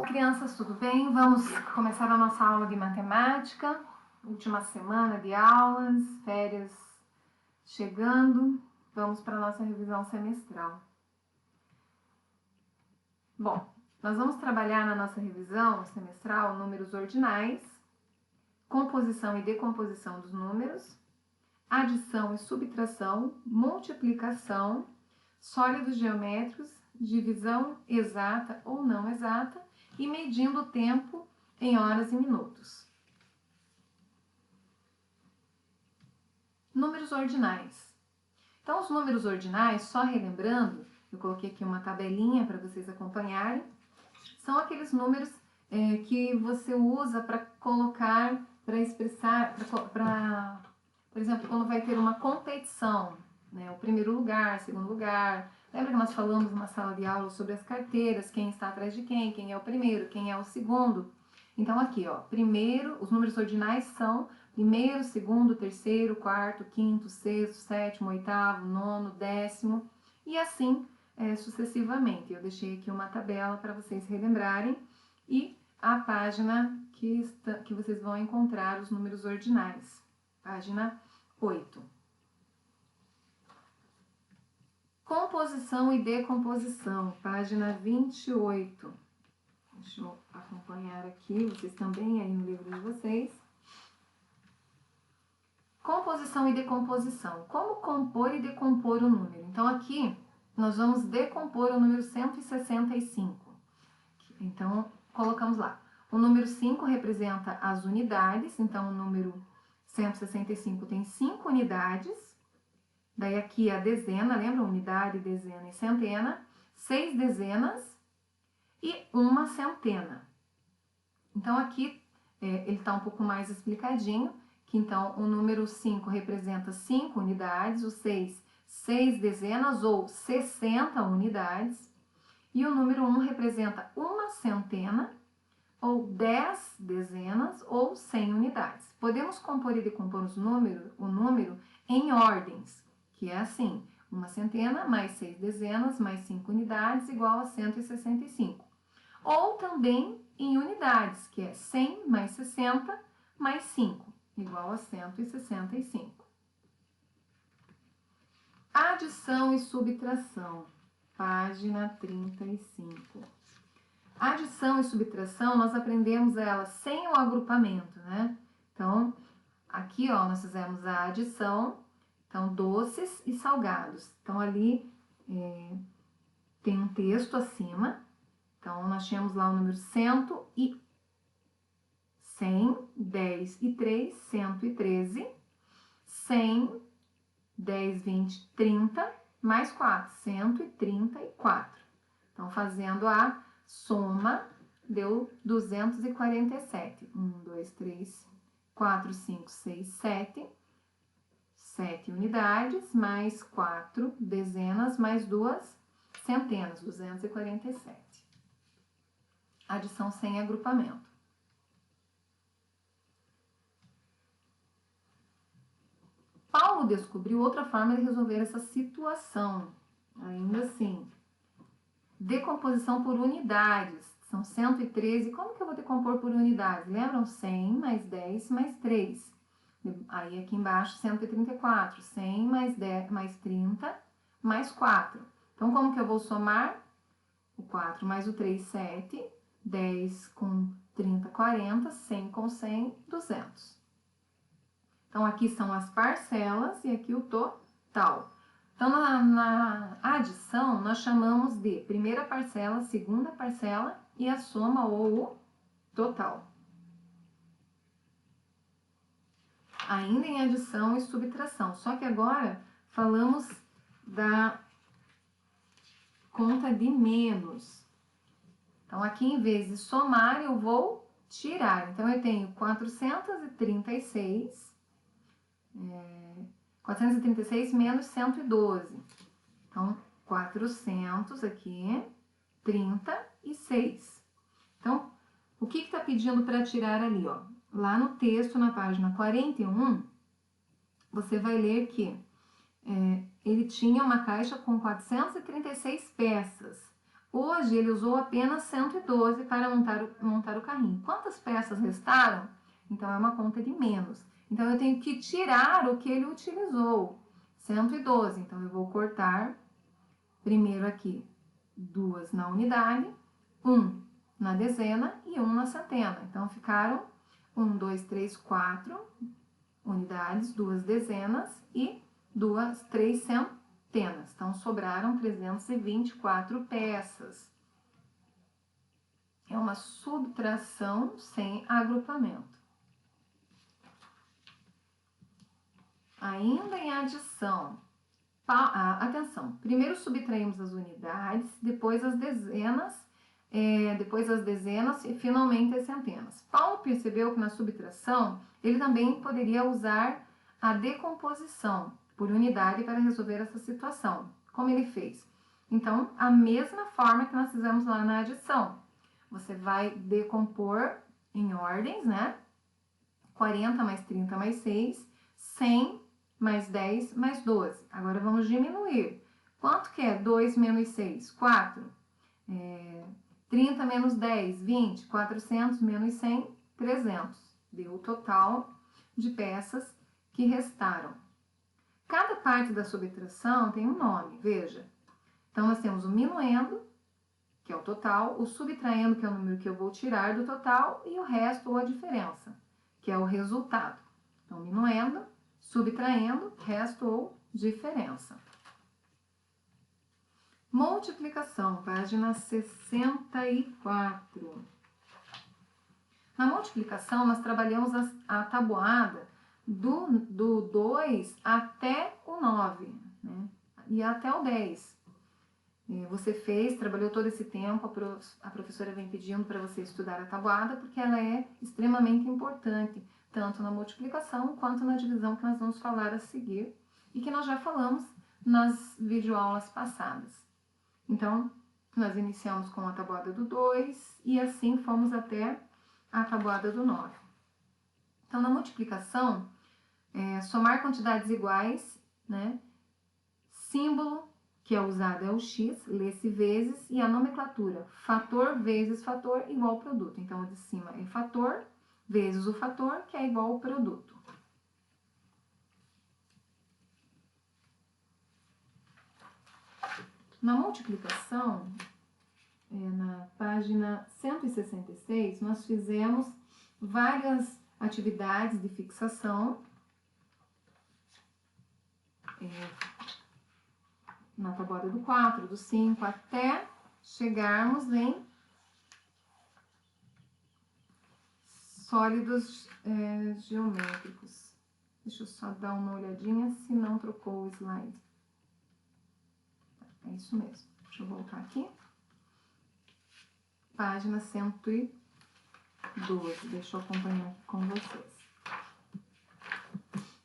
crianças, tudo bem? Vamos começar a nossa aula de matemática. Última semana de aulas, férias chegando. Vamos para a nossa revisão semestral. Bom, nós vamos trabalhar na nossa revisão semestral números ordinais, composição e decomposição dos números, adição e subtração, multiplicação, sólidos geométricos, divisão exata ou não exata e medindo o tempo em horas e minutos. Números ordinais. Então, os números ordinais, só relembrando, eu coloquei aqui uma tabelinha para vocês acompanharem, são aqueles números que você usa para colocar, para expressar, por exemplo, quando vai ter uma competição, né? O primeiro lugar, segundo lugar. Lembra que nós falamos numa sala de aula sobre as carteiras, quem está atrás de quem é o primeiro, quem é o segundo. Então, aqui, ó, primeiro, os números ordinais são primeiro, segundo, terceiro, quarto, quinto, sexto, sétimo, oitavo, nono, décimo, e assim sucessivamente. Eu deixei aqui uma tabela para vocês relembrarem e a página que vocês vão encontrar os números ordinais. Página 8. Composição e decomposição, página 28. Deixa eu acompanhar aqui, vocês também aí no livro de vocês. Composição e decomposição. Como compor e decompor o número? Então, aqui nós vamos decompor o número 165. Então, colocamos lá. O número 5 representa as unidades, então o número 165 tem 5 unidades. Daí aqui a dezena, lembra? Unidade, dezena e centena. 6 dezenas e uma centena. Então, aqui ele está um pouco mais explicadinho, que então o número 5 representa 5 unidades, o 6, 6 dezenas ou 60 unidades. E o número 1 representa uma centena, ou 10 dezenas, ou 100 unidades. Podemos compor e decompor o número em ordens, que é assim, uma centena mais 6 dezenas mais 5 unidades igual a 165. Ou também em unidades, que é 100 mais 60 mais 5, igual a 165. Adição e subtração, página 35. Adição e subtração, nós aprendemos ela sem o agrupamento, né? Então, aqui, ó, nós fizemos a adição. Então, doces e salgados. Então, ali tem um texto acima. Então, nós tínhamos lá o número 100 e 100, 10 e 3, 113. 100, 10, 20, 30, mais 4, 134. Então, fazendo a soma, deu 247. 1, 2, 3, 4, 5, 6, 7. 7 unidades, mais 4 dezenas, mais 2 centenas, 247. Adição sem agrupamento. Paulo descobriu outra forma de resolver essa situação. Ainda assim, decomposição por unidades. São 113. Como que eu vou decompor por unidades? Lembram? 100 mais 10 mais 3. Aí aqui embaixo 134, 100 mais 10, mais 30, mais 4. Então, como que eu vou somar? O 4 mais o 3, 7, 10 com 30, 40, 100 com 100, 200. Então, aqui são as parcelas e aqui o total. Então, na adição, nós chamamos de primeira parcela, segunda parcela e a soma ou o total. Ainda em adição e subtração. Só que agora falamos da conta de menos. Então, aqui em vez de somar, eu vou tirar. Então, eu tenho 436 menos 112. Então, 400 aqui, 36. Então, o que está pedindo para tirar ali, ó? Lá no texto, na página 41, você vai ler que ele tinha uma caixa com 436 peças. Hoje ele usou apenas 112 para montar o carrinho. Quantas peças restaram? Então é uma conta de menos. Então eu tenho que tirar o que ele utilizou. 112. Então eu vou cortar primeiro aqui 2 na unidade, 1 na dezena e 1 na centena. Então ficaram 1, 2, 3, 4 unidades, 2 dezenas e 3 centenas. Então sobraram 324 peças. É uma subtração sem agrupamento. Ainda em adição, atenção, primeiro subtraímos as unidades, depois as dezenas e finalmente as centenas. Paulo percebeu que na subtração ele também poderia usar a decomposição por unidade para resolver essa situação. Como ele fez? Então, a mesma forma que nós fizemos lá na adição. Você vai decompor em ordens, né? 40 mais 30 mais 6, 100 mais 10 mais 12. Agora vamos diminuir. Quanto que é 2 menos 6? 4. 30 menos 10, 20. 400 menos 100, 300. Deu o total de peças que restaram. Cada parte da subtração tem um nome, veja. Então, nós temos o minuendo, que é o total, o subtraindo, que é o número que eu vou tirar do total, e o resto ou a diferença, que é o resultado. Então, minuendo, subtraindo, resto ou diferença. Multiplicação, página 64. Na multiplicação, nós trabalhamos a tabuada do 2 até o 9, né? E até o 10. Você trabalhou todo esse tempo, a professora vem pedindo para você estudar a tabuada, porque ela é extremamente importante, tanto na multiplicação quanto na divisão que nós vamos falar a seguir, e que nós já falamos nas videoaulas passadas. Então, nós iniciamos com a tabuada do 2 e assim fomos até a tabuada do 9. Então, na multiplicação, somar quantidades iguais, né? Símbolo que é usado é o x, lê-se vezes, e a nomenclatura, fator vezes fator igual produto. Então, o de cima é fator vezes o fator, que é igual ao produto. Na multiplicação, na página 166, nós fizemos várias atividades de fixação. Na tabuada do 4, do 5, até chegarmos em sólidos geométricos. Deixa eu só dar uma olhadinha se não trocou o slide. É isso mesmo. Deixa eu voltar aqui. Página 112. Deixa eu acompanhar aqui com vocês.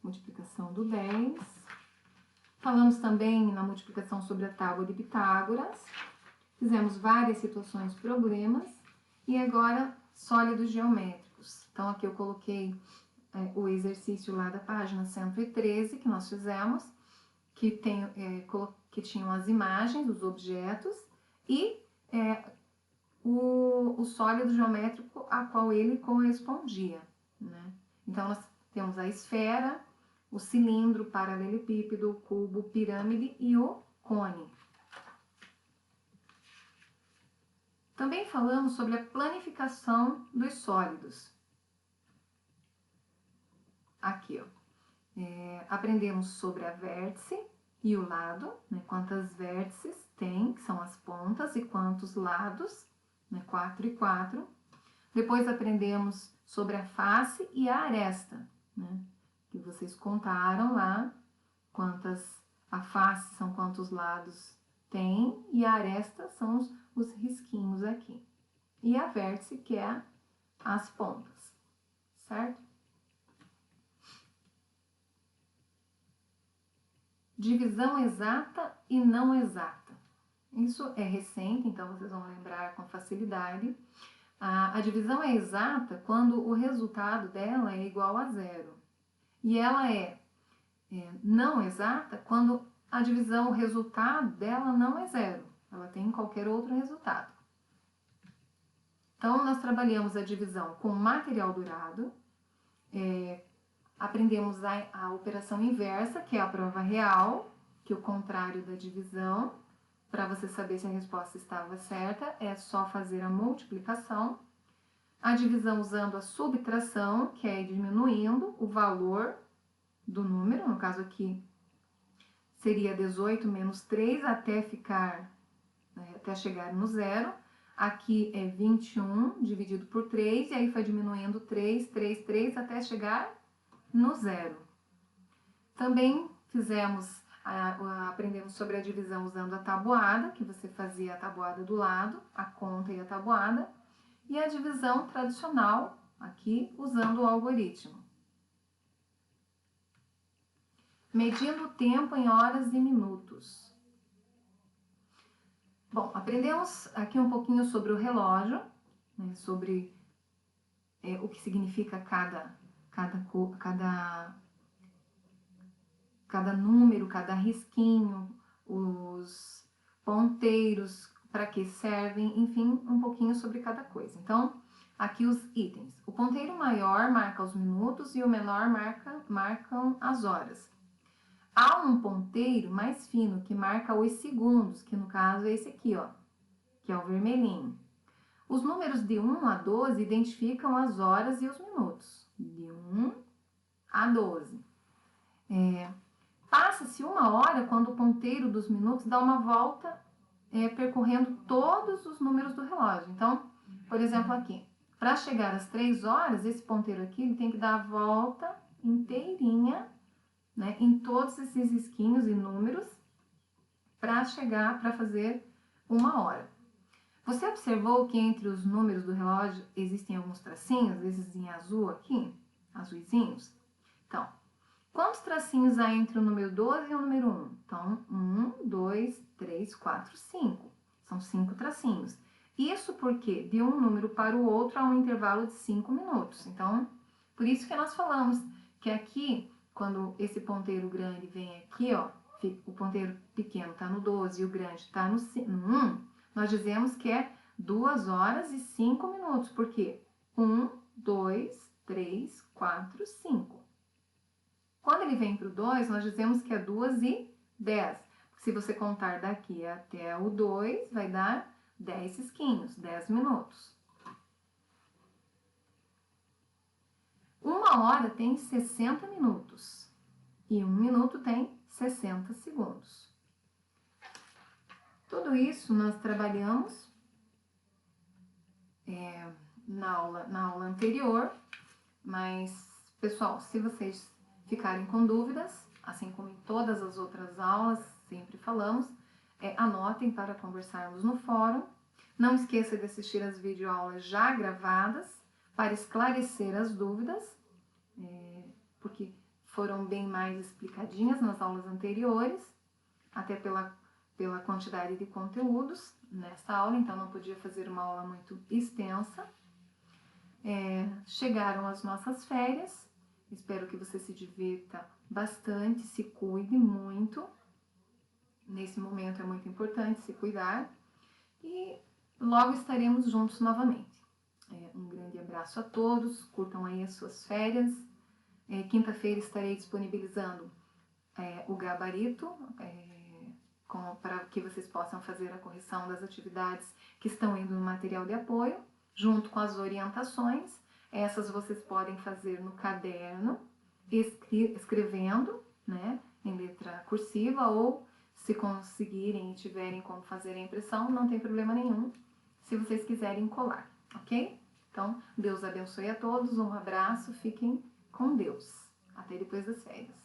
Multiplicação do 10. Falamos também na multiplicação sobre a tábua de Pitágoras. Fizemos várias situações, problemas. E agora, sólidos geométricos. Então, aqui eu coloquei o exercício lá da página 113, que nós fizemos, que tinham as imagens dos objetos e o sólido geométrico a qual ele correspondia, né? Então, nós temos a esfera, o cilindro, paralelepípedo, o cubo, pirâmide e o cone. Também falamos sobre a planificação dos sólidos. Aqui, ó. Aprendemos sobre a vértice e o lado, né? Quantas vértices tem, que são as pontas, e quantos lados, né? 4 e 4. Depois aprendemos sobre a face e a aresta, né? Que vocês contaram lá, a face são quantos lados tem, e a aresta são os risquinhos aqui. E a vértice, que é as pontas, certo? Divisão exata e não exata. Isso é recente, então vocês vão lembrar com facilidade. A divisão é exata quando o resultado dela é igual a 0. E ela é não exata quando a divisão, o resultado dela não é 0. ela tem qualquer outro resultado. Então, nós trabalhamos a divisão com material durado, aprendemos a operação inversa, que é a prova real, que é o contrário da divisão. Para você saber se a resposta estava certa, é só fazer a multiplicação. A divisão usando a subtração, que é diminuindo o valor do número, no caso aqui seria 18 menos 3 até ficar, até chegar no zero. Aqui é 21 dividido por 3, e aí foi diminuindo 3, 3, 3 até chegar no zero. Também aprendemos sobre a divisão usando a tabuada, que você fazia a tabuada do lado, a conta e a tabuada, e a divisão tradicional, aqui, usando o algoritmo. Medindo o tempo em horas e minutos. Bom, aprendemos aqui um pouquinho sobre o relógio, né, sobre o que significa cada número, cada risquinho, os ponteiros, para que servem, enfim, um pouquinho sobre cada coisa. Então, aqui os itens. O ponteiro maior marca os minutos e o menor marcam as horas. Há um ponteiro mais fino que marca os segundos, que no caso é esse aqui, ó, que é o vermelhinho. Os números de 1 a 12 identificam as horas e os minutos. De 1 a 12. Passa-se 1 hora quando o ponteiro dos minutos dá uma volta percorrendo todos os números do relógio. Então, por exemplo, aqui, para chegar às 3 horas, esse ponteiro aqui ele tem que dar a volta inteirinha, né, em todos esses risquinhos e números para chegar, para fazer 1 hora. Você observou que entre os números do relógio existem alguns tracinhos, esses em azul aqui, azuizinhos? Então, quantos tracinhos há entre o número 12 e o número 1? Então, 1, 2, 3, 4, 5. São 5 tracinhos. Isso porque de um número para o outro há um intervalo de 5 minutos. Então, por isso que nós falamos que aqui, quando esse ponteiro grande vem aqui, ó, o ponteiro pequeno está no 12 e o grande está no 1, nós dizemos que é 2 horas e 5 minutos. Por quê? 1, 2, 3, 4, 5. Quando ele vem para o 2, nós dizemos que é 2 e 10. Se você contar daqui até o 2, vai dar 10 risquinhos, 10 minutos. 1 hora tem 60 minutos e 1 minuto tem 60 segundos. Tudo isso nós trabalhamos na aula anterior, mas, pessoal, se vocês ficarem com dúvidas, assim como em todas as outras aulas, sempre falamos, anotem para conversarmos no fórum. Não esqueça de assistir as videoaulas já gravadas para esclarecer as dúvidas, porque foram bem mais explicadinhas nas aulas anteriores, até pela quantidade de conteúdos nessa aula, então não podia fazer uma aula muito extensa. Chegaram as nossas férias, espero que você se divirta bastante, se cuide muito. Nesse momento é muito importante se cuidar e logo estaremos juntos novamente. Um grande abraço a todos, curtam aí as suas férias. Quinta-feira estarei disponibilizando o gabarito para que vocês possam fazer a correção das atividades que estão indo no material de apoio, junto com as orientações. Essas vocês podem fazer no caderno, escrevendo, né, em letra cursiva, ou se conseguirem e tiverem como fazer a impressão, não tem problema nenhum, se vocês quiserem colar, ok? Então, Deus abençoe a todos, um abraço, fiquem com Deus. Até depois das férias.